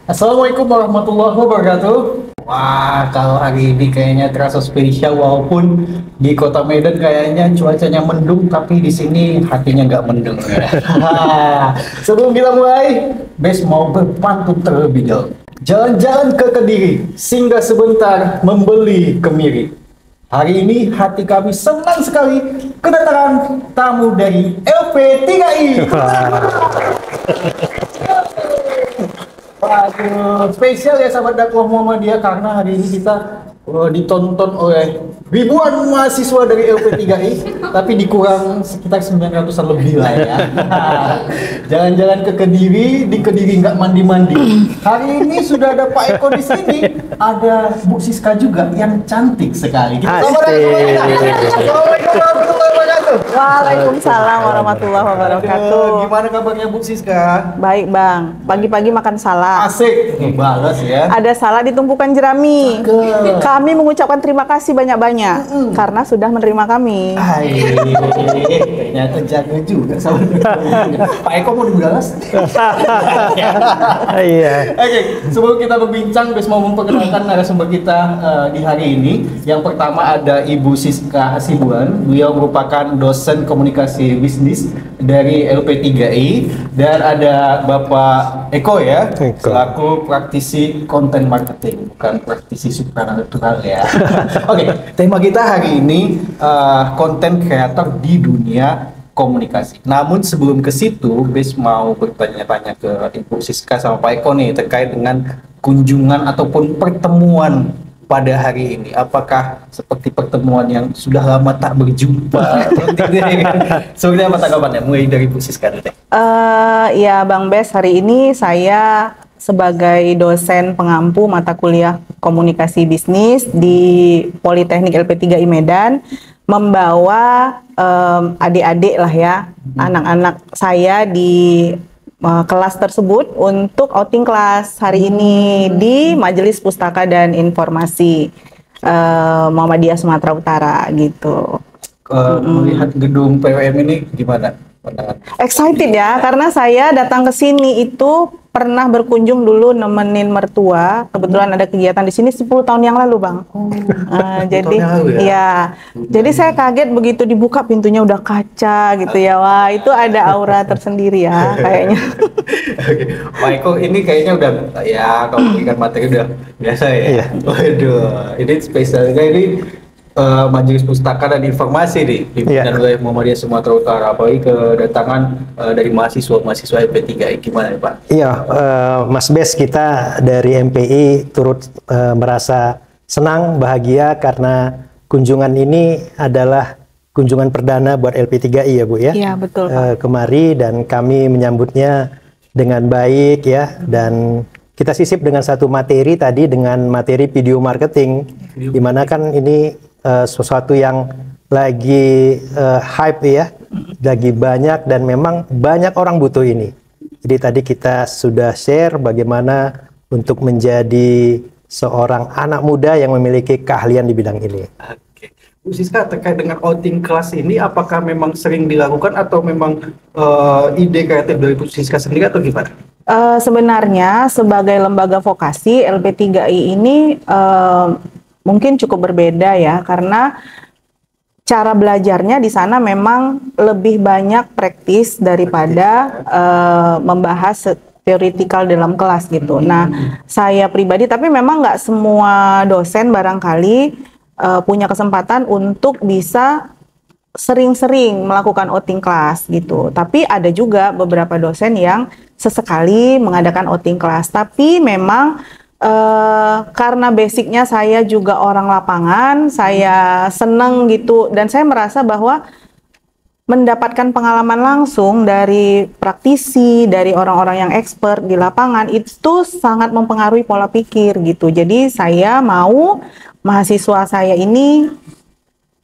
Assalamualaikum warahmatullahi wabarakatuh. Wah, kalau hari ini kayaknya terasa spesial walaupun di Kota Medan kayaknya cuacanya mendung, tapi di sini hatinya nggak mendung. Sebelum kita mulai, Bes mau berpantun terlebih dahulu. Jalan-jalan ke Kediri, singgah sebentar membeli kemiri. Hari ini hati kami senang sekali kedatangan tamu dari LP3I. Waduh, spesial ya sahabat dakwah Muhammadiyah karena hari ini kita ditonton oleh ribuan mahasiswa dari LP3I, tapi dikurang sekitar 900-an lebih lah ya. Jalan-jalan ke Kediri, di Kediri nggak mandi-mandi. Hari ini sudah ada Pak Eko di sini, ada Bu Siska juga yang cantik sekali. Kita Assalamualaikum warahmatullahi wabarakatuh. Waalaikumsalam warahmatullahi wabarakatuh. Gimana kabarnya Bu Siska? Baik Bang, pagi-pagi makan salad. Asik, balas ya. Ada salad di tumpukan jerami. Kami mengucapkan terima kasih banyak-banyak karena sudah menerima kami. Hai, ternyata jago juga sama Pak Eko mau dibalas? Iya. Oke, sebelum kita berbincang, Bes mau memperkenalkan narasumber kita di hari ini. Yang pertama ada Ibu Siska Hasibuan. Beliau merupakan dosen komunikasi bisnis dari LP3I, dan ada Bapak Eko ya, selaku praktisi konten marketing, bukan praktisi supranatural ya. Oke, tema kita hari ini konten kreator di dunia komunikasi. Namun sebelum ke situ, Bes mau bertanya-tanya ke Ibu Siska sama Pak Eko nih terkait dengan kunjungan ataupun pertemuan pada hari ini. Apakah seperti pertemuan yang sudah lama tak berjumpa? Seperti apa tanggapannya? Mulai dari Bu Siska dulu deh. Ya Bang Bes, hari ini saya sebagai dosen pengampu mata kuliah komunikasi bisnis di Politeknik LP3I Medan membawa adik-adik lah ya, anak-anak saya di kelas tersebut untuk outing kelas hari ini di Majelis Pustaka dan Informasi Muhammadiyah Sumatera Utara gitu. Melihat gedung PWM ini gimana pandangan? Excited ya, karena saya datang ke sini itu pernah berkunjung dulu nemenin mertua. Kebetulan ada kegiatan di sini 10 tahun yang lalu, Bang. Jadi ya, jadi saya kaget begitu dibuka pintunya udah kaca gitu ya. Wah, itu ada aura tersendiri ya kayaknya. Oke, Pak Eko ini kayaknya udah ya kalau memberikan materi udah biasa ya. Iya. Waduh, ini spesialnya ini Majelis Pustaka dan Informasi nih dipimpin oleh Muhammadiyah Sumatera Utara, apalagi kedatangan dari mahasiswa LP3I. Gimana ya Pak? Iya, Mas Bes, kita dari MPI turut merasa senang, bahagia karena kunjungan ini adalah kunjungan perdana buat LP3I ya Bu ya. Iya betul Pak. Kemari dan kami menyambutnya dengan baik ya, dan kita sisip dengan satu materi tadi, dengan materi video marketing, dimana kan ini sesuatu yang lagi hype ya, lagi banyak dan memang banyak orang butuh ini. Jadi tadi kita sudah share bagaimana untuk menjadi seorang anak muda yang memiliki keahlian di bidang ini. Oke, Bu Siska, terkait dengan outing kelas ini, apakah memang sering dilakukan atau memang ide kreatif dari Bu Siska sendiri atau gimana? Sebenarnya sebagai lembaga vokasi LP3I ini mungkin cukup berbeda ya, karena cara belajarnya di sana memang lebih banyak praktis daripada membahas teoretikal dalam kelas gitu. Nah, saya pribadi, tapi memang nggak semua dosen barangkali punya kesempatan untuk bisa sering-sering melakukan outing kelas gitu. Tapi ada juga beberapa dosen yang sesekali mengadakan outing kelas. Tapi memang karena basicnya saya juga orang lapangan, saya seneng gitu, dan saya merasa bahwa mendapatkan pengalaman langsung dari praktisi, dari orang-orang yang expert di lapangan itu sangat mempengaruhi pola pikir gitu. Jadi saya mau mahasiswa saya ini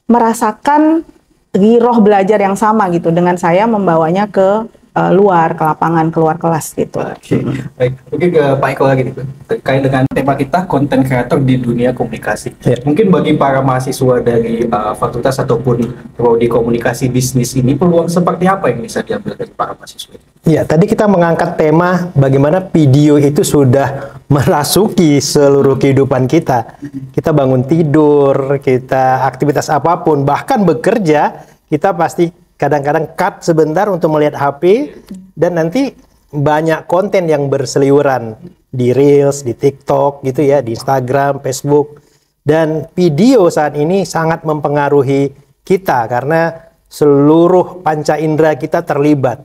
merasakan giroh belajar yang sama gitu dengan saya membawanya ke luar, ke lapangan, keluar kelas gitu. Oke, baik. Mungkin ke Pak Eko lagi nih, Pak. Terkait dengan tema kita konten kreator di dunia komunikasi. Ya. Mungkin bagi para mahasiswa dari fakultas ataupun prodi komunikasi bisnis ini, peluang seperti apa yang bisa diambil dari para mahasiswa? Ya, tadi kita mengangkat tema bagaimana video itu sudah merasuki seluruh kehidupan kita. Kita bangun tidur, kita aktivitas apapun, bahkan bekerja, kita pasti kadang-kadang cut sebentar untuk melihat HP, dan nanti banyak konten yang berseliweran di Reels, di TikTok gitu ya, di Instagram, Facebook. Dan video saat ini sangat mempengaruhi kita karena seluruh panca indera kita terlibat.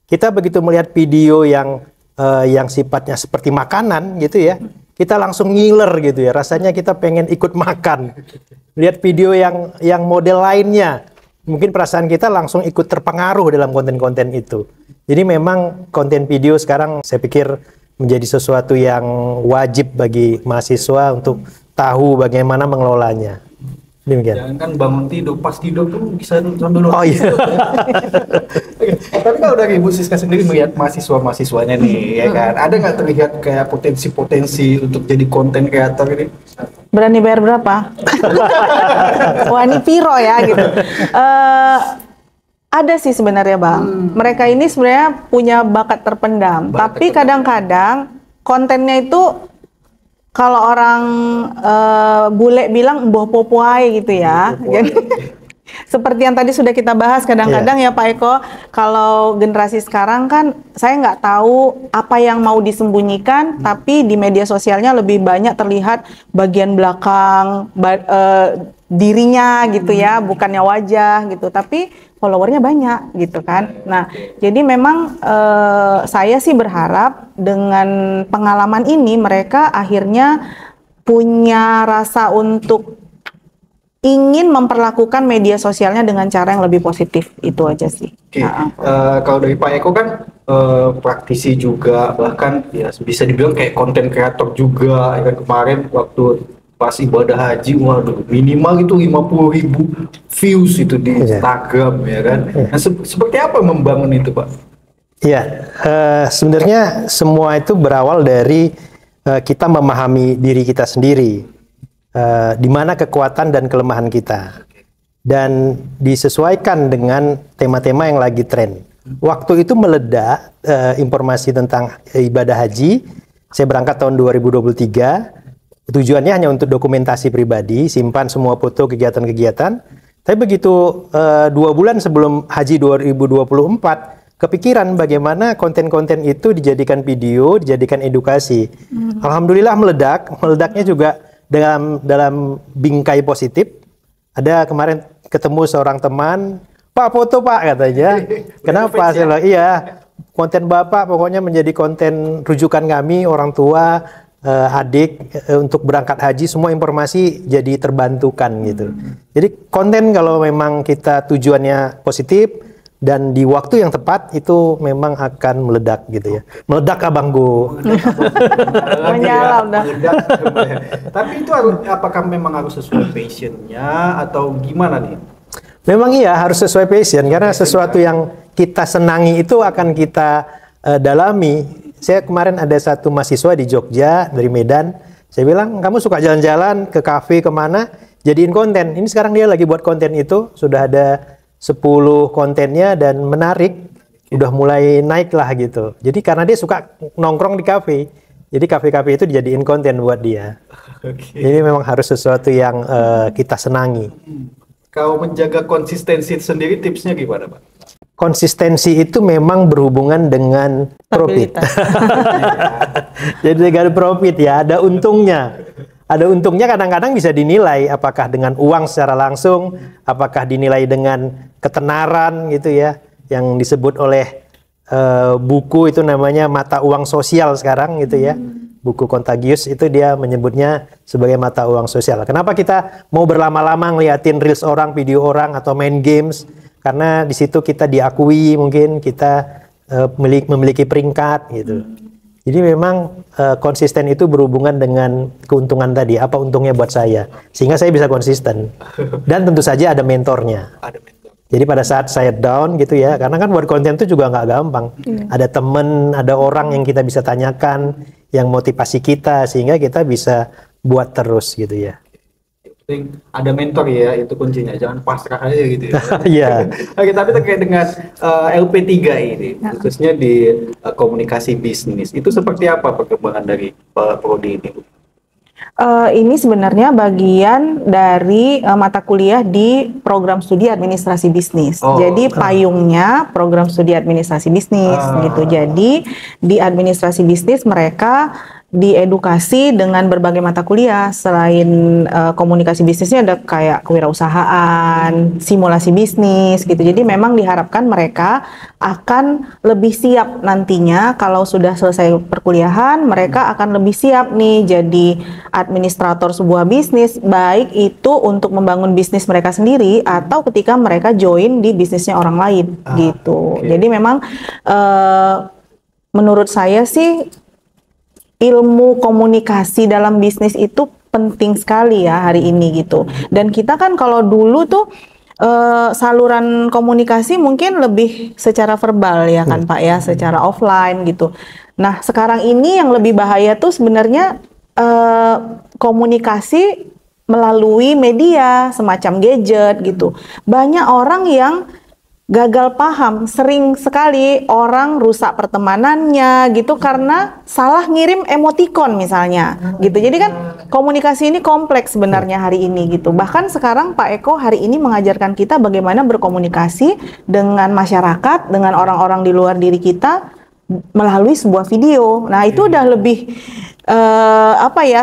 Kita begitu melihat video yang sifatnya seperti makanan gitu ya, kita langsung ngiler gitu ya, rasanya kita pengen ikut makan. Lihat video yang model lainnya, mungkin perasaan kita langsung ikut terpengaruh dalam konten-konten itu. Jadi memang konten video sekarang saya pikir menjadi sesuatu yang wajib bagi mahasiswa untuk tahu bagaimana mengelolanya. Demikian. Jangan kan bangun tidur, pas tidur tuh bisa sambil Oh iya. Tapi kalau dari Ibu Siska sendiri melihat mahasiswa-mahasiswanya nih, ya kan, ada nggak terlihat kayak potensi-potensi untuk jadi konten kreator ini? Berani bayar berapa? Wah, ini piro ya gitu. Ada sih sebenarnya, Bang. Mereka ini sebenarnya punya bakat terpendam, tapi kadang-kadang kontennya itu kalau orang bule bilang mboh popuai gitu ya. Jadi seperti yang tadi sudah kita bahas, kadang-kadang ya Pak Eko, kalau generasi sekarang kan saya nggak tahu apa yang mau disembunyikan, tapi di media sosialnya lebih banyak terlihat bagian belakang dirinya gitu ya, bukannya wajah gitu, tapi followernya banyak gitu kan. Nah, jadi memang saya sih berharap dengan pengalaman ini mereka akhirnya punya rasa untuk ingin memperlakukan media sosialnya dengan cara yang lebih positif, itu aja sih. Oke. Kalau dari Pak Eko kan praktisi juga, bahkan ya bisa dibilang kayak konten kreator juga. Ya kan, kemarin waktu pas ibadah haji, waduh, minimal itu 50.000 views itu di Instagram, ya kan. Nah, seperti apa membangun itu, Pak? Ya, sebenarnya semua itu berawal dari kita memahami diri kita sendiri, di mana kekuatan dan kelemahan kita, dan disesuaikan dengan tema-tema yang lagi tren. Waktu itu meledak informasi tentang ibadah haji. Saya berangkat tahun 2023. Tujuannya hanya untuk dokumentasi pribadi, simpan semua foto kegiatan-kegiatan. Tapi begitu 2 bulan sebelum Haji 2024, kepikiran bagaimana konten-konten itu dijadikan video, dijadikan edukasi. Alhamdulillah meledak. Meledaknya juga dalam bingkai positif. Ada kemarin ketemu seorang teman, Pak foto Pak katanya. Kenapa? Saya bilang, iya, konten Bapak pokoknya menjadi konten rujukan kami, orang tua, adik untuk berangkat haji, semua informasi jadi terbantukan gitu. Jadi konten kalau memang kita tujuannya positif dan di waktu yang tepat itu memang akan meledak gitu ya. Meledak abangku. Menyala udah. Tapi itu apakah memang harus sesuai passionnya atau gimana nih? Memang iya harus sesuai passion, karena sesuatu yang kita senangi itu akan kita dalami. Saya kemarin ada satu mahasiswa di Jogja dari Medan. Saya bilang, kamu suka jalan-jalan ke kafe kemana? Jadiin konten. Ini sekarang dia lagi buat konten itu. Sudah ada 10 kontennya dan menarik. Udah mulai naik lah gitu. Jadi karena dia suka nongkrong di kafe. Jadi kafe-kafe itu dijadiin konten buat dia. Jadi memang harus sesuatu yang kita senangi. Kalau menjaga konsistensi sendiri tipsnya gimana, Pak? Konsistensi itu memang berhubungan dengan profit. Jadi dengan profit ya, ada untungnya. Ada untungnya kadang-kadang bisa dinilai apakah dengan uang secara langsung, apakah dinilai dengan ketenaran gitu ya, yang disebut oleh buku itu namanya mata uang sosial sekarang gitu ya. Buku Contagious itu dia menyebutnya sebagai mata uang sosial. Kenapa kita mau berlama-lama ngeliatin reels orang, video orang, atau main games? Karena di situ kita diakui, mungkin kita memiliki peringkat gitu. Jadi memang konsisten itu berhubungan dengan keuntungan tadi. Apa untungnya buat saya? Sehingga saya bisa konsisten. Dan tentu saja ada mentornya. Ada mentor. Jadi pada saat saya down gitu ya, karena kan buat konten itu juga nggak gampang. Ada temen, ada orang yang kita bisa tanyakan, yang motivasi kita sehingga kita bisa buat terus gitu ya. Ada mentor ya, itu kuncinya, jangan pasrah aja gitu ya. Iya. Oke, tapi terkait dengan LP3 ini, khususnya di komunikasi bisnis, itu seperti apa perkembangan dari prodi ini, Bu? Ini sebenarnya bagian dari mata kuliah di program studi administrasi bisnis. Jadi payungnya program studi administrasi bisnis gitu. Jadi di administrasi bisnis mereka diedukasi dengan berbagai mata kuliah. Selain komunikasi bisnisnya ada kayak kewirausahaan, simulasi bisnis gitu. Jadi memang diharapkan mereka akan lebih siap nantinya kalau sudah selesai perkuliahan, mereka akan lebih siap nih jadi administrator sebuah bisnis, baik itu untuk membangun bisnis mereka sendiri atau ketika mereka join di bisnisnya orang lain gitu. Jadi memang menurut saya sih ilmu komunikasi dalam bisnis itu penting sekali ya hari ini gitu. Dan kita kan kalau dulu tuh saluran komunikasi mungkin lebih secara verbal ya kan Pak ya, secara offline gitu. Nah sekarang ini yang lebih bahaya tuh sebenarnya komunikasi melalui media semacam gadget gitu. Banyak orang yang gagal paham, sering sekali orang rusak pertemanannya gitu karena salah ngirim emoticon misalnya gitu. Jadi kan komunikasi ini kompleks sebenarnya hari ini gitu. Bahkan sekarang Pak Eko hari ini mengajarkan kita bagaimana berkomunikasi dengan masyarakat, dengan orang-orang di luar diri kita melalui sebuah video. Nah itu udah lebih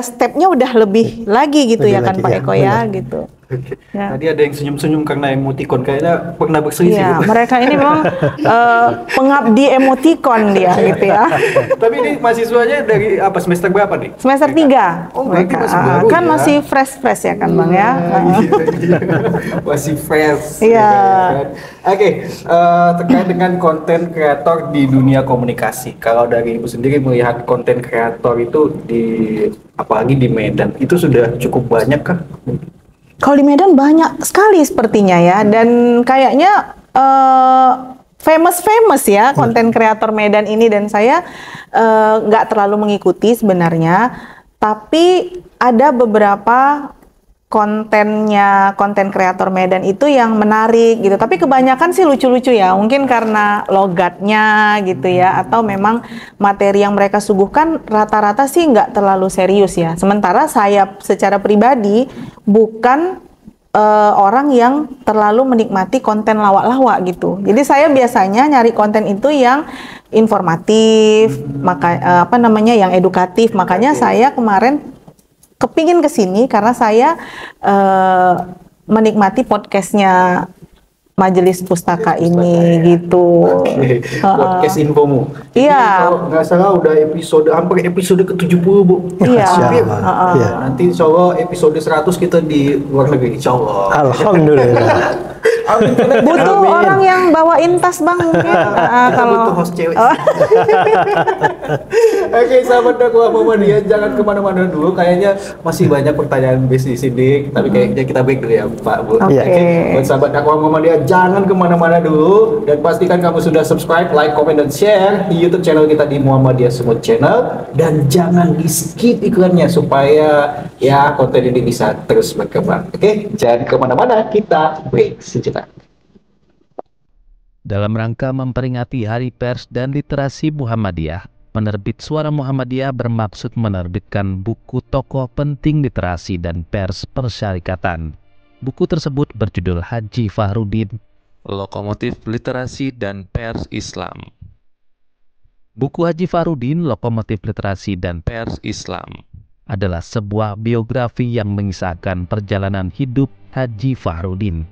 stepnya udah lebih lagi gitu ya kan Pak Eko ya gitu. Ya. Tadi ada yang senyum-senyum karena emoticon, kayaknya pernah berselisih. Ya, mereka ini memang pengabdi emoticon dia gitu ya. Tapi ini mahasiswanya dari apa, semester berapa nih? Semester 3. Oh, mereka masih baru kan ya? Masih fresh ya kan Bang ya. Masih fresh. Iya. Oke, terkait dengan konten kreator di dunia komunikasi. Kalau dari Ibu sendiri melihat konten kreator itu apalagi di Medan, itu sudah cukup banyak kah? Kalau di Medan banyak sekali sepertinya ya, dan kayaknya famous ya konten kreator Medan ini, dan saya nggak terlalu mengikuti sebenarnya, tapi ada beberapa konten kreator Medan itu yang menarik gitu, tapi kebanyakan sih lucu-lucu ya, mungkin karena logatnya gitu ya, atau memang materi yang mereka suguhkan rata-rata sih nggak terlalu serius ya. Sementara saya secara pribadi bukan orang yang terlalu menikmati konten lawak-lawak gitu. Jadi saya biasanya nyari konten itu yang informatif, yang edukatif. Makanya saya kemarin kepingin kesini karena saya menikmati podcastnya Majelis Pustaka ini gitu. Podcast Infomu. Iya. Kalau nggak salah udah hampir episode ke-70, Bu. Iya. Nanti insya Allah episode 100 kita di luar negeri, insya Allah. Alhamdulillah. Butuh orang yang bawain tas Bang mungkin. Kalau butuh host cewek. Oke, sahabat dakwah Muhammadiyah, jangan kemana-mana dulu. Kayaknya masih banyak pertanyaan bisnis ini, tapi kayaknya kita break dulu ya, Pak Bu. Oke. Buat sahabat dakwah Muhammadiyah, jangan kemana-mana dulu, dan pastikan kamu sudah subscribe, like, comment, dan share di YouTube channel kita di Muhammadiyah Smooth Channel, dan jangan di skip iklannya supaya ya konten ini bisa terus berkembang. Oke, jangan kemana-mana, kita break sejenak. Dalam rangka memperingati Hari Pers dan Literasi Muhammadiyah, penerbit Suara Muhammadiyah bermaksud menerbitkan buku tokoh penting literasi dan pers persyarikatan. Buku tersebut berjudul Haji Fahrudin, Lokomotif Literasi dan Pers Islam. Buku Haji Fahrudin, Lokomotif Literasi dan Pers Islam adalah sebuah biografi yang mengisahkan perjalanan hidup Haji Fahrudin,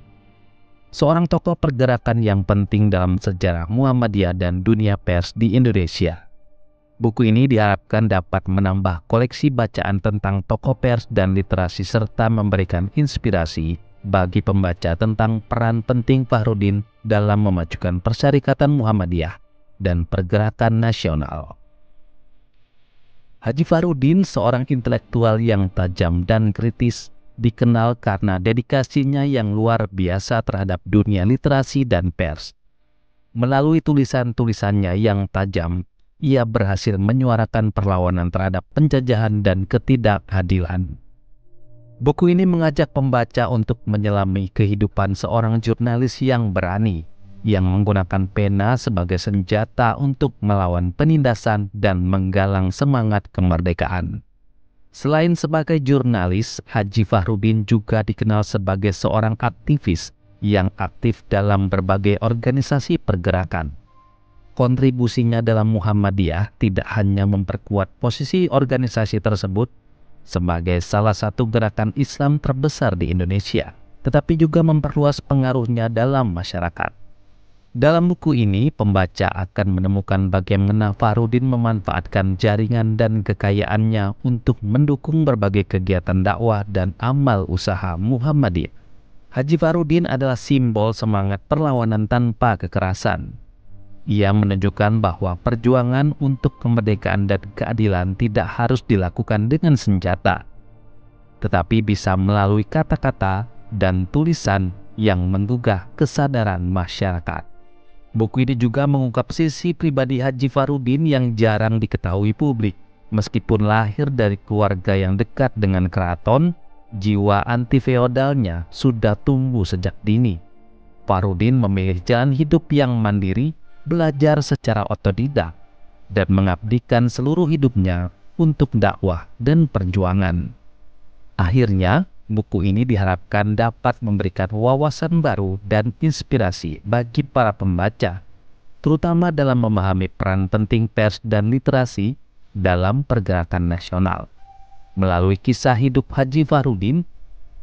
seorang tokoh pergerakan yang penting dalam sejarah Muhammadiyah dan dunia pers di Indonesia. Buku ini diharapkan dapat menambah koleksi bacaan tentang tokoh pers dan literasi serta memberikan inspirasi bagi pembaca tentang peran penting Fahrudin dalam memajukan persyarikatan Muhammadiyah dan pergerakan nasional. Haji Fahrudin seorang intelektual yang tajam dan kritis, dikenal karena dedikasinya yang luar biasa terhadap dunia literasi dan pers. Melalui tulisan-tulisannya yang tajam, ia berhasil menyuarakan perlawanan terhadap penjajahan dan ketidakadilan. Buku ini mengajak pembaca untuk menyelami kehidupan seorang jurnalis yang berani, yang menggunakan pena sebagai senjata untuk melawan penindasan dan menggalang semangat kemerdekaan. Selain sebagai jurnalis, Haji Fahrudin juga dikenal sebagai seorang aktivis yang aktif dalam berbagai organisasi pergerakan. Kontribusinya dalam Muhammadiyah tidak hanya memperkuat posisi organisasi tersebut sebagai salah satu gerakan Islam terbesar di Indonesia, tetapi juga memperluas pengaruhnya dalam masyarakat. Dalam buku ini, pembaca akan menemukan bagaimana Fahrudin memanfaatkan jaringan dan kekayaannya untuk mendukung berbagai kegiatan dakwah dan amal usaha Muhammadiyah. Haji Fahrudin adalah simbol semangat perlawanan tanpa kekerasan. Ia menunjukkan bahwa perjuangan untuk kemerdekaan dan keadilan tidak harus dilakukan dengan senjata, tetapi bisa melalui kata-kata dan tulisan yang menggugah kesadaran masyarakat. Buku ini juga mengungkap sisi pribadi Haji Fahrudin yang jarang diketahui publik. Meskipun lahir dari keluarga yang dekat dengan keraton, jiwa anti-feodalnya sudah tumbuh sejak dini. Fahrudin memilih jalan hidup yang mandiri, belajar secara otodidak, dan mengabdikan seluruh hidupnya untuk dakwah dan perjuangan. Akhirnya, buku ini diharapkan dapat memberikan wawasan baru dan inspirasi bagi para pembaca, terutama dalam memahami peran penting pers dan literasi dalam pergerakan nasional. Melalui kisah hidup Haji Fahrudin,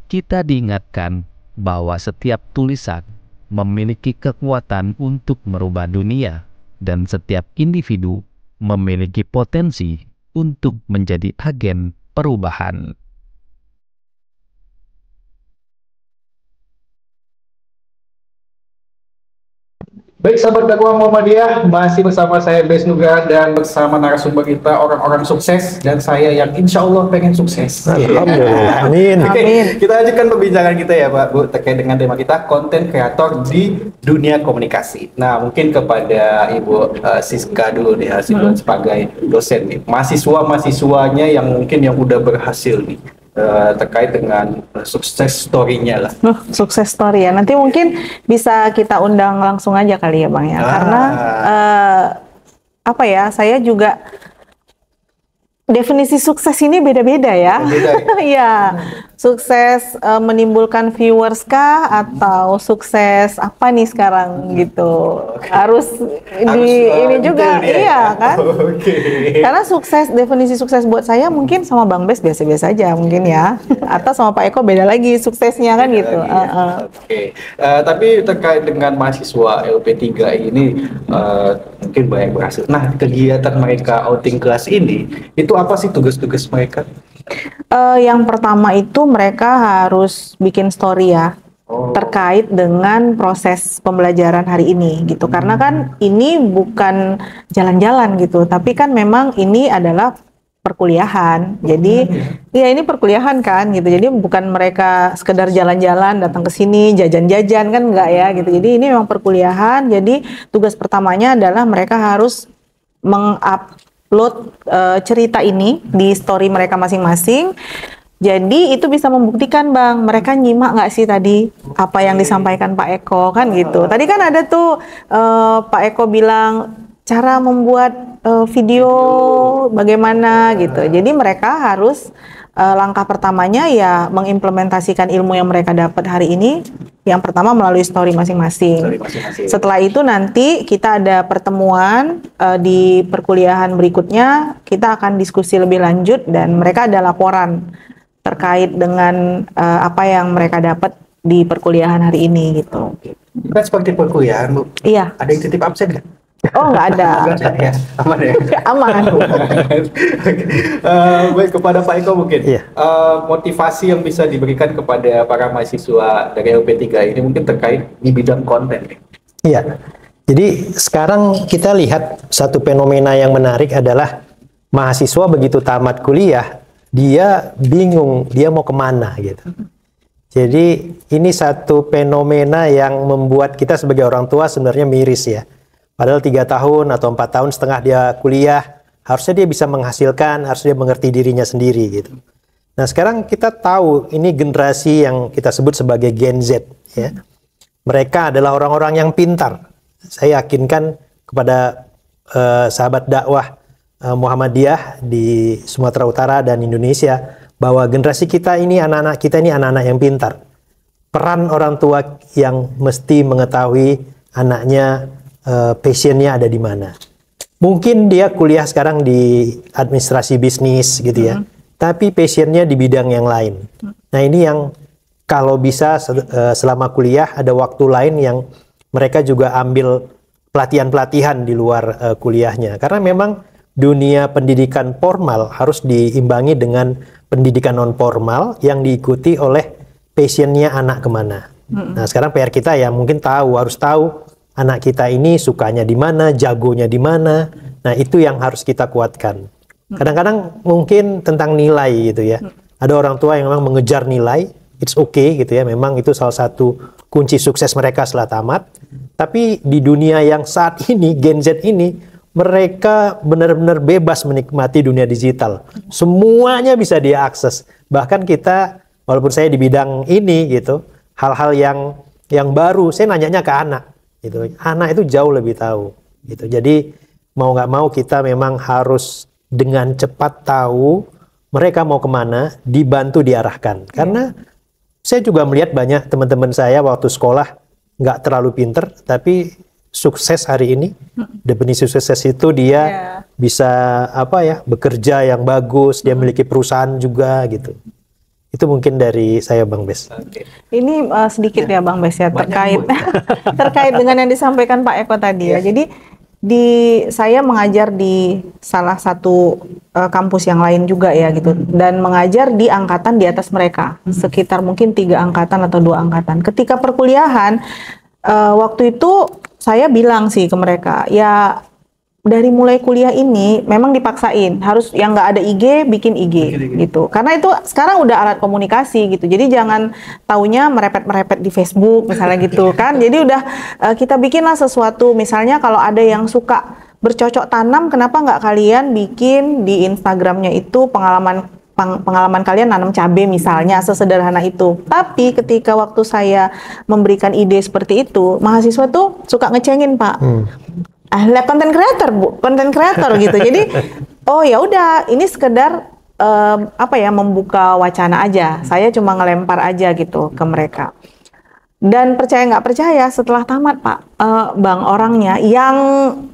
kita diingatkan bahwa setiap tulisan memiliki kekuatan untuk merubah dunia, dan setiap individu memiliki potensi untuk menjadi agen perubahan. Baik sahabat dakwah Muhammadiyah, masih bersama saya Bes Nugra dan bersama narasumber kita orang-orang sukses dan saya yang insya Allah pengen sukses. Alhamdulillah, amin. Oke, kita lanjutkan perbincangan kita ya Pak Bu terkait dengan tema kita konten kreator di dunia komunikasi. Nah mungkin kepada Ibu Siska dulu nih sebagai dosen nih, mahasiswanya yang mungkin yang udah berhasil nih. Terkait dengan sukses story-nya lah. Sukses story ya. Nanti mungkin bisa kita undang langsung aja kali ya Bang ya. Karena apa ya, saya juga definisi sukses ini beda-beda ya. Beda, ya? Iya. Sukses menimbulkan viewers kah atau sukses apa nih sekarang gitu. Harus ini juga iya kan. Karena sukses, definisi sukses buat saya mungkin sama Bang Bes biasa-biasa aja mungkin ya. Atau sama Pak Eko beda lagi suksesnya kan beda gitu. Tapi terkait dengan mahasiswa LP3 ini mungkin banyak berhasil. Nah, kegiatan mereka outing kelas ini itu apa sih tugas-tugas mereka? Yang pertama itu mereka harus bikin story ya terkait dengan proses pembelajaran hari ini gitu. Karena kan ini bukan jalan-jalan gitu, tapi kan memang ini adalah perkuliahan. Jadi ya ini perkuliahan kan gitu. Jadi bukan mereka sekedar jalan-jalan datang ke sini jajan-jajan kan enggak ya gitu. Jadi ini memang perkuliahan. Jadi tugas pertamanya adalah mereka harus mengupload cerita ini di story mereka masing-masing. Jadi itu bisa membuktikan Bang, mereka nyimak nggak sih tadi apa yang disampaikan Pak Eko kan gitu. Tadi kan ada tuh Pak Eko bilang cara membuat video bagaimana gitu. Jadi mereka harus langkah pertamanya ya mengimplementasikan ilmu yang mereka dapat hari ini. Yang pertama melalui story masing-masing. Setelah itu nanti kita ada pertemuan di perkuliahan berikutnya, kita akan diskusi lebih lanjut dan mereka ada laporan terkait dengan apa yang mereka dapat di perkuliahan hari ini gitu. Kan seperti perkuliahan Bu. Iya. Ada yang titip absen nggak? Oh nggak ada. Ya, aman ya. Aman. Baik, kepada Pak Eko mungkin Iya. Motivasi yang bisa diberikan kepada para mahasiswa dari LP3 ini mungkin terkait di bidang konten. Iya. Jadi sekarang kita lihat satu fenomena yang menarik adalah mahasiswa begitu tamat kuliah dia bingung dia mau kemana gitu. Jadi ini satu fenomena yang membuat kita sebagai orang tua sebenarnya miris ya. Padahal 3 tahun atau 4 tahun setengah dia kuliah, harusnya dia bisa menghasilkan, harusnya dia mengerti dirinya sendiri gitu. Nah sekarang kita tahu ini generasi yang kita sebut sebagai Gen Z ya. Mereka adalah orang-orang yang pintar. Saya yakinkan kepada sahabat dakwah Muhammadiyah di Sumatera Utara dan Indonesia bahwa generasi kita ini, anak-anak kita ini anak-anak yang pintar. Peran orang tua yang mesti mengetahui anaknya passionnya ada di mana. Mungkin dia kuliah sekarang di administrasi bisnis gitu ya, tapi passionnya di bidang yang lain. Nah ini yang kalau bisa selama kuliah ada waktu lain yang mereka juga ambil pelatihan-pelatihan di luar kuliahnya. Karena memang dunia pendidikan formal harus diimbangi dengan pendidikan non formal yang diikuti oleh passionnya anak kemana. Nah sekarang PR kita ya mungkin harus tahu anak kita ini sukanya di mana, jagonya di mana. Nah itu yang harus kita kuatkan. Kadang-kadang mungkin tentang nilai gitu ya. Ada orang tua yang memang mengejar nilai, it's okay gitu ya. Memang itu salah satu kunci sukses mereka setelah tamat. Tapi di dunia yang saat ini, Gen Z ini, mereka benar-benar bebas menikmati dunia digital. Semuanya bisa dia akses. Bahkan kita, walaupun saya di bidang ini gitu, hal-hal yang baru, saya nanyanya ke anak. Gitu. Anak itu jauh lebih tahu. Gitu. Jadi mau nggak mau kita memang harus dengan cepat tahu mereka mau kemana, dibantu diarahkan. Karena saya juga melihat banyak teman-teman saya waktu sekolah nggak terlalu pinter, tapi sukses hari ini. Definisi sukses itu dia bisa bekerja yang bagus, dia memiliki perusahaan juga gitu. Itu mungkin dari saya Bang Bes. Ini sedikit ya Bang Bes ya terkait dengan yang disampaikan Pak Eko tadi ya. Jadi saya mengajar di salah satu kampus yang lain juga ya gitu, dan mengajar di angkatan di atas mereka, sekitar mungkin 3 angkatan atau 2 angkatan. Ketika perkuliahan waktu itu saya bilang sih ke mereka, ya dari mulai kuliah ini memang dipaksain harus yang nggak ada IG bikin IG gitu, karena itu sekarang udah alat komunikasi gitu. Jadi jangan taunya merepet di Facebook misalnya gitu kan. Jadi udah kita bikinlah sesuatu, misalnya kalau ada yang suka bercocok tanam, kenapa nggak kalian bikin di Instagramnya itu pengalaman kalian nanam cabai misalnya, sesederhana itu. Tapi ketika waktu saya memberikan ide seperti itu, mahasiswa tuh suka ngecengin Pak. Lah konten kreator Bu, konten kreator gitu. Jadi oh ya udah, ini sekedar membuka wacana aja. Saya cuma ngelempar aja gitu ke mereka. Dan percaya nggak percaya, setelah tamat Pak, Bang, orangnya yang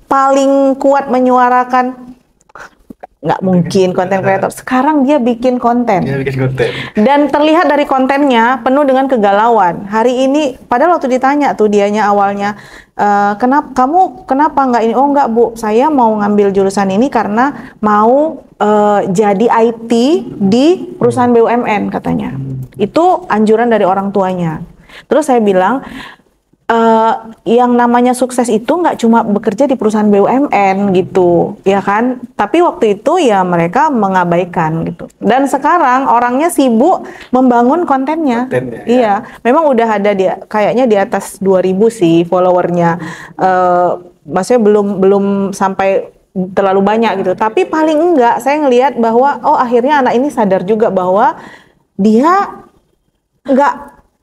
paling kuat menyuarakan nggak mungkin konten kreator, sekarang dia bikin konten. Dan terlihat dari kontennya penuh dengan kegalauan. Hari ini, padahal waktu ditanya tuh dianya awalnya, kenapa nggak ini? Oh nggak Bu, saya mau ngambil jurusan ini karena mau jadi IT di perusahaan BUMN katanya. Itu anjuran dari orang tuanya. Terus saya bilang, yang namanya sukses itu nggak cuma bekerja di perusahaan BUMN gitu, ya kan? Tapi waktu itu ya mereka mengabaikan gitu. Dan sekarang orangnya sibuk membangun kontennya. Iya, memang udah ada kayaknya di atas 2.000 sih followernya. Maksudnya belum sampai terlalu banyak gitu. Tapi paling enggak saya ngelihat bahwa akhirnya anak ini sadar juga bahwa dia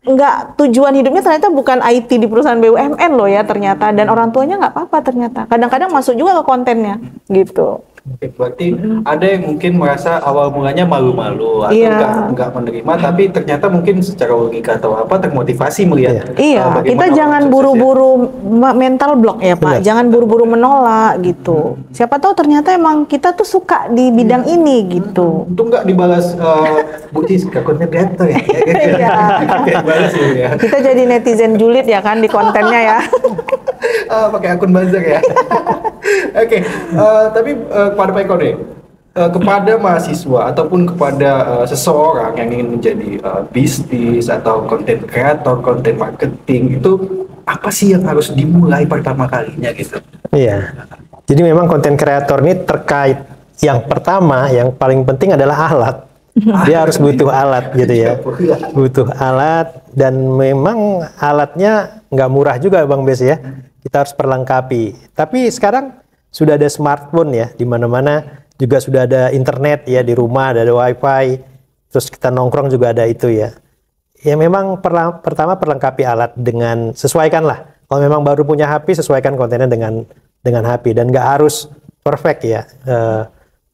nggak tujuan hidupnya ternyata bukan IT di perusahaan BUMN loh ya ternyata, dan orang tuanya nggak apa-apa ternyata, kadang-kadang masuk juga ke kontennya gitu. Oke, berarti ada yang mungkin merasa awal mulanya malu-malu atau nggak menerima, tapi ternyata mungkin secara logika atau apa termotivasi melihat. Iya, kita jangan buru-buru mental block ya Pak, jangan buru-buru menolak gitu. Siapa tahu ternyata emang kita tuh suka di bidang ini gitu. Untung nggak dibalas Butis ke konten kreator ya. Kita jadi netizen julid ya kan di kontennya ya. Pakai akun buzzer ya. Oke, tapi kepada Pak Eko deh, kepada mahasiswa ataupun kepada seseorang yang ingin menjadi bisnis atau konten kreator, konten marketing, itu apa sih yang harus dimulai pertama kalinya gitu? Iya, jadi memang konten kreator ini terkait yang pertama, yang paling penting adalah alat. Dia harus butuh alat gitu ya. Butuh alat, dan memang alatnya nggak murah juga Bang Bes ya. Kita harus perlengkapi. Tapi sekarang sudah ada smartphone ya, di mana-mana juga sudah ada internet ya, di rumah ada wifi. Terus kita nongkrong juga ada itu ya. Ya memang pertama perlengkapi alat dengan sesuaikanlah. Kalau memang baru punya HP, sesuaikan kontennya dengan HP, dan nggak harus perfect ya.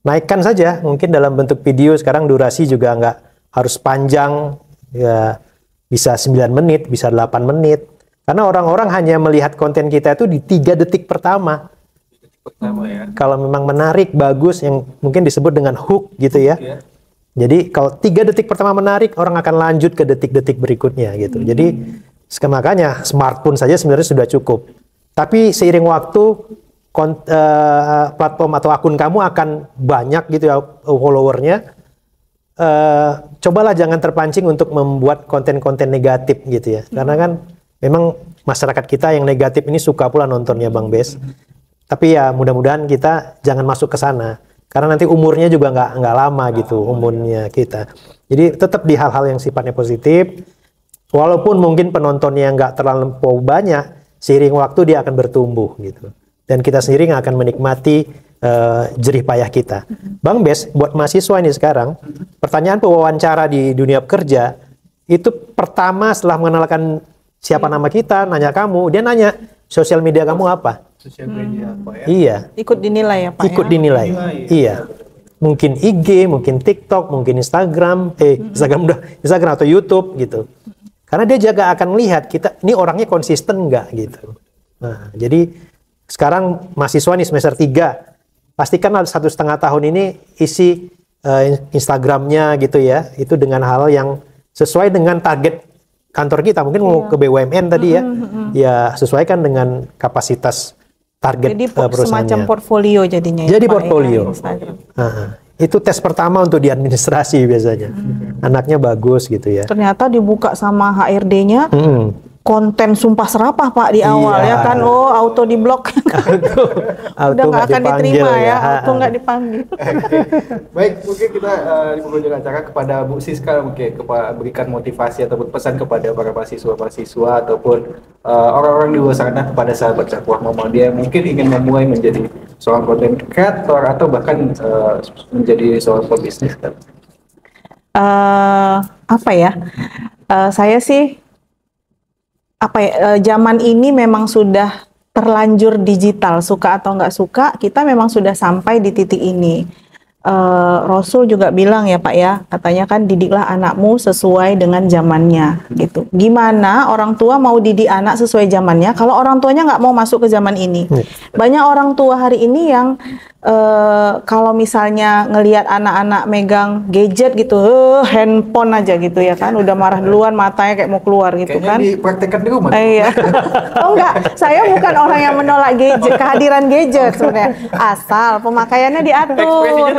Naikkan saja mungkin dalam bentuk video. Sekarang durasi juga nggak harus panjang ya, bisa 9 menit, bisa 8 menit, karena orang-orang hanya melihat konten kita itu di 3 detik pertama ya. Kalau memang menarik, bagus, yang mungkin disebut dengan hook gitu ya. Jadi kalau 3 detik pertama menarik, orang akan lanjut ke detik-detik berikutnya gitu. Jadi makanya smartphone saja sebenarnya sudah cukup, tapi seiring waktu platform atau akun kamu akan banyak gitu ya followernya. Cobalah jangan terpancing untuk membuat konten-konten negatif gitu ya, karena kan memang masyarakat kita yang negatif ini suka pula nontonnya Bang Bes. Tapi ya mudah-mudahan kita jangan masuk ke sana, karena nanti umurnya juga nggak lama gitu umurnya kita. Jadi tetap di hal-hal yang sifatnya positif, walaupun mungkin penontonnya nggak terlalu banyak, seiring waktu dia akan bertumbuh gitu. Dan kita sendiri yang akan menikmati jerih payah kita. Bang Bes, buat mahasiswa ini sekarang, pertanyaan pewawancara di dunia kerja, itu pertama setelah mengenalkan siapa nama kita, nanya kamu, dia nanya, sosial media kamu apa? Sosial media apa ya? Iya. Ikut dinilai ya Pak Ikut ya? dinilai. Iya. Mungkin IG, mungkin TikTok, mungkin Instagram atau YouTube gitu. Karena dia juga akan melihat kita, ini orangnya konsisten nggak gitu. Nah, jadi sekarang mahasiswa nih semester 3, pastikan 1,5 tahun ini isi Instagramnya gitu ya, itu dengan hal yang sesuai dengan target kantor kita. Mungkin mau ke BUMN tadi ya, ya sesuaikan dengan kapasitas target jadi perusahaannya. semacam portfolio jadinya. Jadi ya, Pak, portfolio. Ya, itu tes pertama untuk di administrasi biasanya. Anaknya bagus gitu ya. ternyata dibuka sama HRD-nya. Konten sumpah serapah Pak di awal ya kan, auto diblok. Udah nggak akan diterima ya, auto nggak dipanggil. Baik, mungkin kita di penghujung acara kepada Bu Siska mungkin berikan motivasi atau pesan kepada para mahasiswa ataupun orang-orang di luar sana, kepada sahabat dakwah Muhammadiyah yang mungkin ingin memulai menjadi seorang content creator atau bahkan menjadi seorang pebisnis kan. Apa ya? Saya sih zaman ini memang sudah terlanjur digital, suka atau nggak suka, kita memang sudah sampai di titik ini. Rasul juga bilang ya Pak ya, katanya kan didiklah anakmu sesuai dengan zamannya gitu. Gimana orang tua mau didik anak sesuai zamannya kalau orang tuanya nggak mau masuk ke zaman ini? Banyak orang tua hari ini yang kalau misalnya ngelihat anak-anak megang gadget gitu, handphone aja gitu ya kan, udah marah duluan, matanya kayak mau keluar gitu. Kayaknya kan dipraktekkan di rumah. Iya. Oh enggak, saya bukan orang yang menolak gadget, kehadiran gadget sebenarnya, asal pemakaiannya diatur.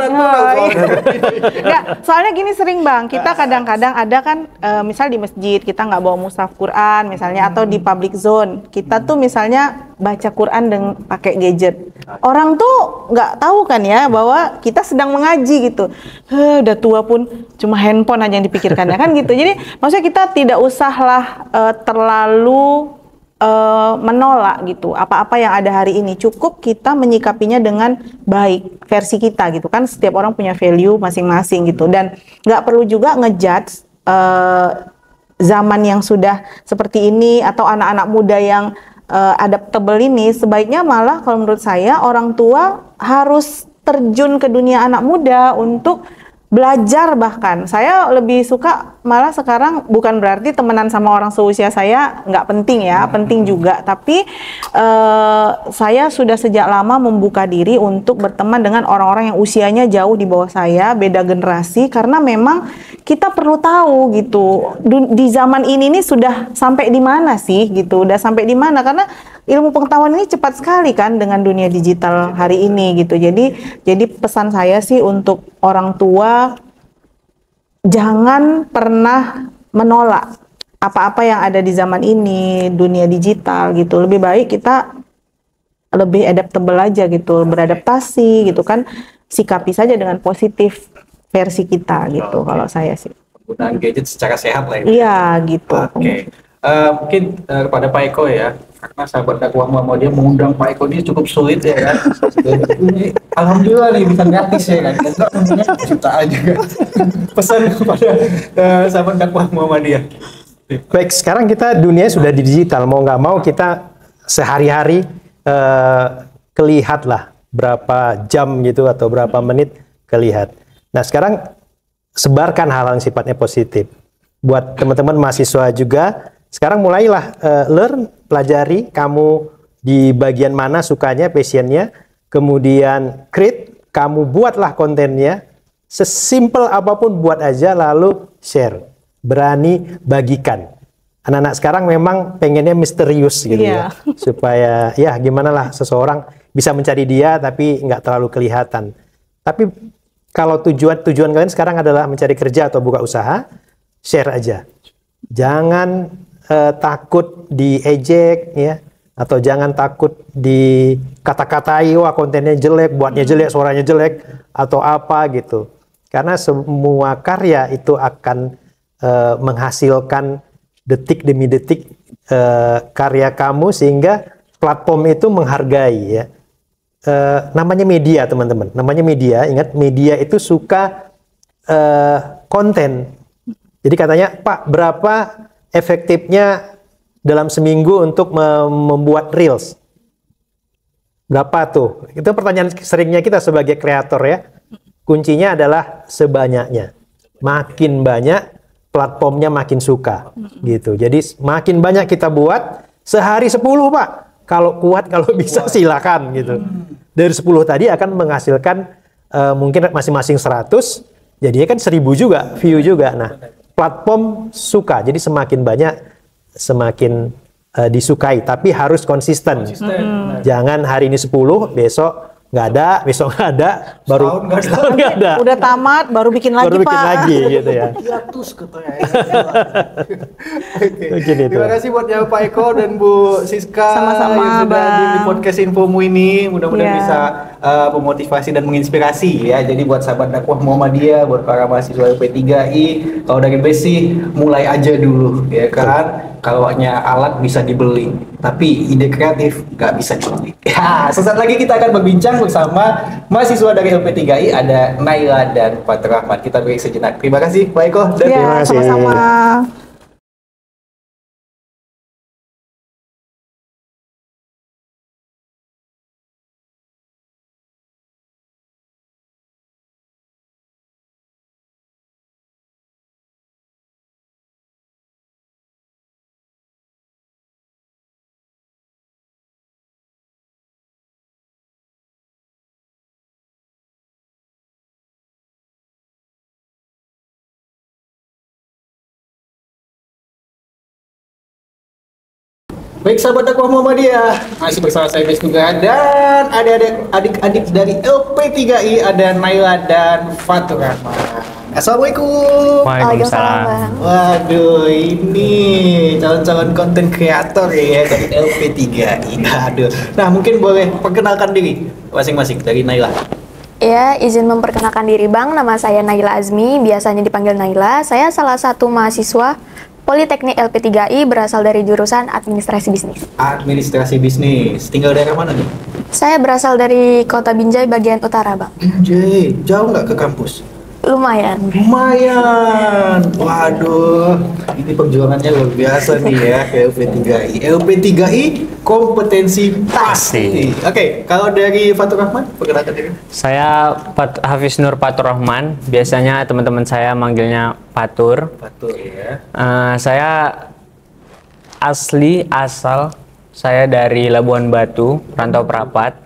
Enggak, soalnya gini sering Bang, kita kadang-kadang ada kan misal di masjid kita nggak bawa mushaf Quran misalnya, atau di public zone kita tuh misalnya baca Quran dengan pakai gadget. Orang tuh nggak tahu kan ya bahwa kita sedang mengaji gitu. Udah tua pun cuma handphone aja yang dipikirkan ya kan gitu. Jadi maksudnya kita tidak usahlah terlalu menolak gitu apa-apa yang ada hari ini. Cukup kita menyikapinya dengan baik versi kita gitu kan. Setiap orang punya value masing-masing gitu, dan nggak perlu juga ngejudge zaman yang sudah seperti ini atau anak-anak muda yang adaptable ini. Sebaiknya malah kalau menurut saya orang tua harus terjun ke dunia anak muda untuk belajar. Bahkan saya lebih suka malah sekarang, bukan berarti temenan sama orang seusia saya nggak penting ya, penting juga, tapi saya sudah sejak lama membuka diri untuk berteman dengan orang-orang yang usianya jauh di bawah saya, beda generasi, karena memang kita perlu tahu gitu di zaman ini nih sudah sampai di mana sih gitu, udah sampai di mana, karena ilmu pengetahuan ini cepat sekali kan dengan dunia digital hari ini gitu. Jadi pesan saya sih untuk orang tua, jangan pernah menolak apa-apa yang ada di zaman ini, dunia digital gitu. Lebih baik kita lebih adaptable aja gitu, beradaptasi gitu kan, sikapi saja dengan positif versi kita gitu kalau saya sih. Penggunaan gadget secara sehat lah ya. Iya gitu. Oke. Mungkin kepada Pak Eko ya, karena sahabat dakwah Muhammadiyah mengundang Pak Eko ini cukup sulit ya kan. Ini alhamdulillah nih bisa gratis ya kan. Enggak mendingan jutaan juga. Pesan kepada sahabat dakwah Muhammadiyah. Baik, sekarang kita dunia sudah di digital, mau nggak mau kita sehari-hari kelihat lah berapa jam gitu atau berapa menit kelihat. Nah sekarang sebarkan hal yang sifatnya positif. Buat teman-teman mahasiswa juga, sekarang mulailah learn, pelajari kamu di bagian mana sukanya, passionnya, kemudian create, kamu buatlah kontennya, sesimpel apapun buat aja lalu share, berani bagikan. Anak-anak sekarang memang pengennya misterius gitu ya, supaya ya gimana lah seseorang bisa mencari dia tapi nggak terlalu kelihatan. Tapi kalau tujuan kalian sekarang adalah mencari kerja atau buka usaha, share aja. Jangan takut diejek ya, atau jangan takut dikata-katai, wah kontennya jelek, buatnya jelek, suaranya jelek atau apa gitu. Karena semua karya itu akan menghasilkan detik demi detik karya kamu sehingga platform itu menghargai ya. Namanya media teman-teman, namanya media. Ingat media itu suka konten. Jadi katanya Pak berapa efektifnya dalam seminggu untuk membuat reels? Berapa tuh? Itu pertanyaan seringnya kita sebagai kreator ya. Kuncinya adalah sebanyaknya. Makin banyak platformnya makin suka gitu. Jadi makin banyak kita buat, sehari 10 Pak. Kalau kuat, kalau bisa silakan gitu. Dari 10 tadi akan menghasilkan mungkin masing-masing 100, jadinya kan 1000 juga, view juga. Nah, platform suka, jadi semakin banyak, semakin disukai. Tapi harus konsisten. Jangan hari ini 10, besok nggak ada, besok nggak ada, baru setahun nggak ada. Udah tamat, baru bikin lagi baru bikin Pak. lagi gitu ya. Hiatus katanya. Mungkin itu. Terima kasih buat Pak Eko dan Bu Siska Sama-sama, yang sudah Bang. di podcast Infomu ini. Mudah-mudahan Iya. bisa memotivasi dan menginspirasi ya. Jadi buat sahabat dakwah Muhammadiyah, buat para mahasiswa LP3I, kalau dari basic mulai aja dulu ya kan. Kalau hanya alat bisa dibeli, tapi ide kreatif nggak bisa dibeli. Ya, sesaat lagi kita akan berbincang bersama mahasiswa dari LP3I, ada Naila dan Fatur Rahman. Kita break sejenak. Terima kasih Pak Eko dan Ya, Terima kasih. sama-sama. Baik sahabat dakwah Muhammadiyah, masih bersama saya Besnuga dan adik-adik dari LP3I, ada Naila dan Fatur Rahman. Assalamualaikum. Waalaikumsalam. Waduh, ini calon-calon konten kreator ya dari LP3I. Aduh. Nah, mungkin boleh perkenalkan diri masing-masing dari Naila. Ya, izin memperkenalkan diri Bang, nama saya Naila Azmi, biasanya dipanggil Naila. Saya salah satu mahasiswa Politeknik LP3I berasal dari jurusan Administrasi Bisnis. Administrasi bisnis. Tinggal daerah mana nih? Saya berasal dari Kota Binjai bagian utara, Bang. Binjai. Jauh nggak ke kampus? Lumayan. Lumayan. Waduh, ini perjuangannya luar biasa nih ya ke LP3I. LP3I kompetensi pasti. Oke, kalau dari Fatur Rahman, perkenalkan diri. Saya Hafiz Nur Fatur Rahman, biasanya teman-teman saya manggilnya Fatur. Fatur ya. Saya asal saya dari Labuan Batu, Rantau Prapat.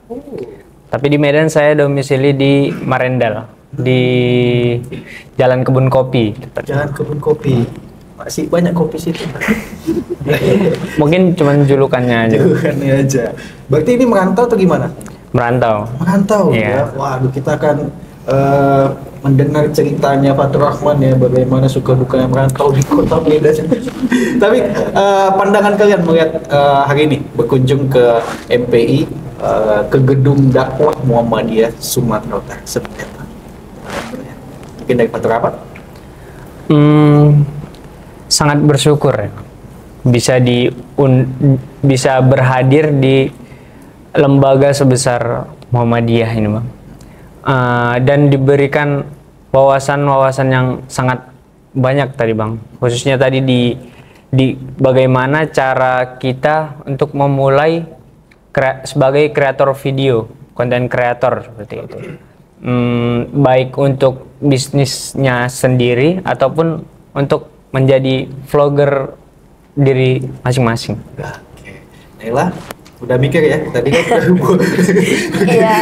Tapi di Medan saya domisili di Marendal, di Jalan Kebun Kopi. Jalan Kebun Kopi. Masih banyak kopi situ. Mungkin cuma julukannya aja. Bukannya aja. Berarti ini merantau atau gimana? Merantau. Merantau Iya. ya. Waduh, kita akan mendengar ceritanya Fatur Rahman ya, bagaimana suka dukanya merantau di kota Medan. Tapi pandangan kalian melihat hari ini berkunjung ke MPI, ke gedung dakwah Muhammadiyah Sumatera Utara seperti apa? mungkin dari Fatur Rahmat? Sangat bersyukur ya. Bisa berhadir di lembaga sebesar Muhammadiyah ini, Bang. Dan diberikan wawasan-wawasan yang sangat banyak tadi, Bang. Khususnya tadi di bagaimana cara kita untuk memulai sebagai kreator video, konten kreator seperti itu. Baik untuk bisnisnya sendiri ataupun untuk menjadi vlogger diri masing-masing. Oke. Naila, udah mikir ya? Tadi kan Iya.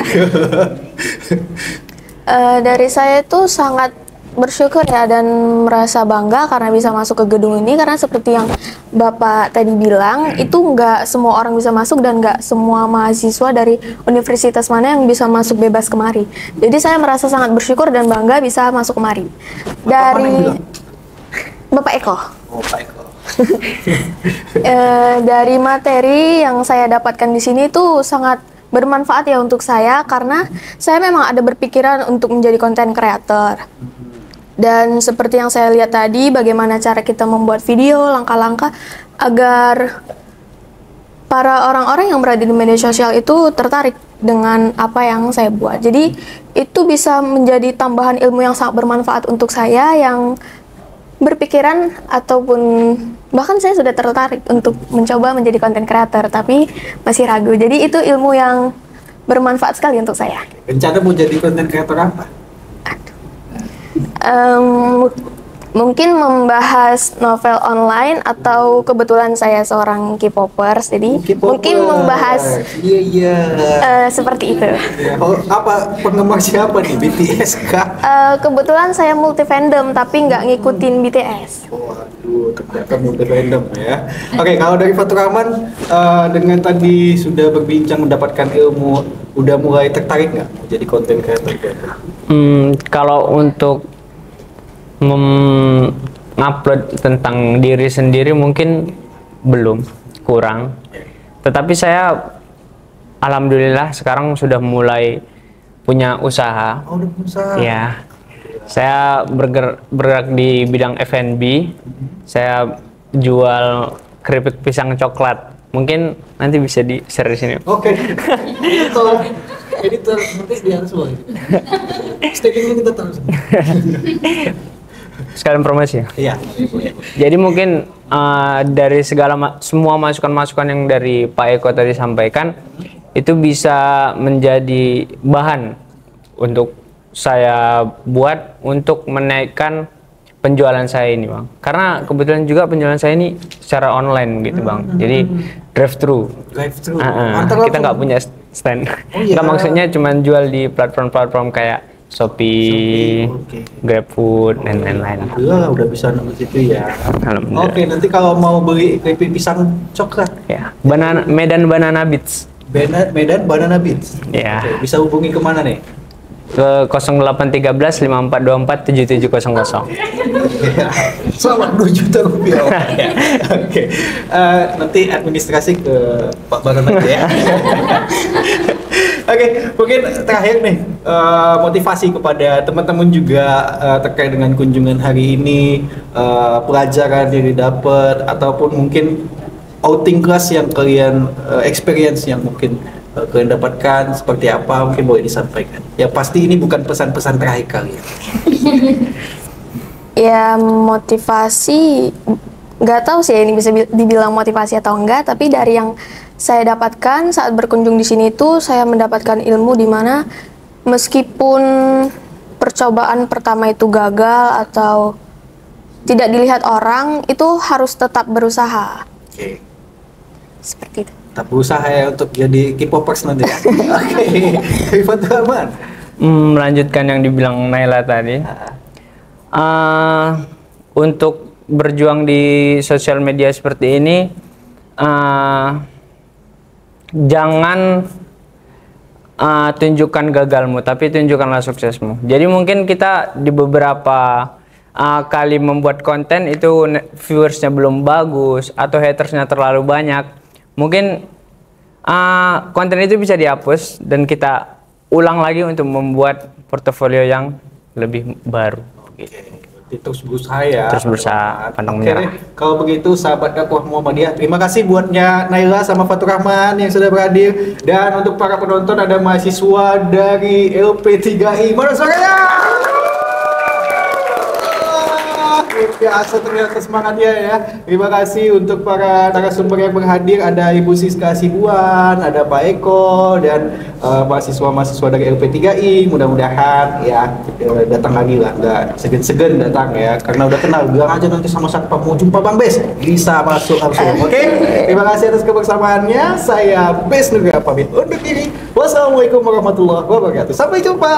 Dari saya itu sangat bersyukur ya dan merasa bangga karena bisa masuk ke gedung ini, karena seperti yang Bapak tadi bilang, itu nggak semua orang bisa masuk dan nggak semua mahasiswa dari universitas mana yang bisa masuk bebas kemari. Jadi saya merasa sangat bersyukur dan bangga bisa masuk kemari. Dari Bapak Eko. Oh, Pak Eko. Dari materi yang saya dapatkan di sini itu sangat bermanfaat ya untuk saya, karena saya memang ada berpikiran untuk menjadi konten kreator. Dan seperti yang saya lihat tadi, bagaimana cara kita membuat video, langkah-langkah agar para orang-orang yang berada di media sosial itu tertarik dengan apa yang saya buat. Jadi itu bisa menjadi tambahan ilmu yang sangat bermanfaat untuk saya yang berpikiran ataupun bahkan saya sudah tertarik untuk mencoba menjadi konten kreator tapi masih ragu. Jadi itu ilmu yang bermanfaat sekali untuk saya. Rencana mau jadi konten kreator apa? Mungkin membahas novel online atau kebetulan saya seorang K-popers, jadi mungkin membahas seperti itu. Ya, apa penggemar siapa nih, BTS kah? Kebetulan saya multi fandom tapi nggak ngikutin BTS. Waduh, ternyata multi fandom ya. Oke, kalau dari Fatur Rahman, dengan tadi sudah berbincang mendapatkan ilmu, udah mulai tertarik nggak jadi konten kreator? Kalau untuk mengupload tentang diri sendiri mungkin belum, kurang. Tetapi saya alhamdulillah sekarang sudah mulai punya usaha. Oh, udah usaha. Ya. Saya bergerak di bidang F&B. Saya jual keripik pisang coklat. Mungkin nanti bisa di-share di sini. Oke. Editor nanti biar semua. Staking kita terus. Sekalian promosi ya? Iya. Jadi mungkin dari semua masukan-masukan yang dari Pak Eko tadi sampaikan itu bisa menjadi bahan untuk saya buat untuk menaikkan penjualan saya ini, Bang. Karena kebetulan juga penjualan saya ini secara online gitu, Bang. Jadi drive-thru. Drive-thru. Kita nggak punya stand. Oh, iya. Nggak, maksudnya cuma jual di platform-platform kayak Shopee, GrabFood, dan lain-lain. Alhamdulillah udah bisa nembus itu ya. Alhamdulillah. Oke, nanti kalau mau beli keripik pisang coklat, Ya, Medan Banana Beats. Medan Banana Beats. Ya. Oke, bisa hubungi kemana nih? Ke 0813 5424 7700. Selamat 2 juta rupiah. Oke. Nanti administrasi ke Pak Baron aja ya. Oke, mungkin terakhir nih, motivasi kepada teman-teman juga terkait dengan kunjungan hari ini, pelajaran yang didapat ataupun mungkin outing kelas yang kalian experience yang mungkin kalian dapatkan seperti apa, mungkin boleh disampaikan. Ya pasti ini bukan pesan-pesan terakhir kalian. Ya motivasi, nggak tahu sih ini bisa dibilang motivasi atau enggak, tapi dari yang saya dapatkan saat berkunjung di sini itu saya mendapatkan ilmu di mana meskipun percobaan pertama itu gagal atau tidak dilihat orang, itu harus tetap berusaha. Oke. Seperti itu. Tetap berusaha ya untuk jadi K-popers nanti. Oke. Fatur Rahman. Melanjutkan yang dibilang Naila tadi. Untuk berjuang di sosial media seperti ini, jangan tunjukkan gagalmu, tapi tunjukkanlah suksesmu. Jadi mungkin kita di beberapa kali membuat konten itu viewersnya belum bagus atau hatersnya terlalu banyak, mungkin konten itu bisa dihapus dan kita ulang lagi untuk membuat portofolio yang lebih baru. Terus berusaha ya. Terus berusaha, pantang Oke menyerah. deh, kalau begitu sahabat dakwah Muhammadiyah, terima kasih buatnya Naila sama Fatur Rahman yang sudah berhadir. Dan untuk para penonton ada mahasiswa dari LP3I. Mana suaranya? Biasa ternyata semangatnya ya. Terima kasih untuk para narasumber yang berhadir. Ada Ibu Siska Hasibuan, ada Pak Eko, dan mahasiswa-mahasiswa dari LP3I. Mudah-mudahan ya datang lagi lah, nggak segan-segan datang ya, karena udah kenal. Bilang aja nanti sama satpam mau jumpa Bang Bes, bisa masuk langsung. Oke? Terima kasih atas kebersamaannya. Saya Bes Nugra pamit undur diri. Wassalamualaikum warahmatullahi wabarakatuh. Sampai jumpa.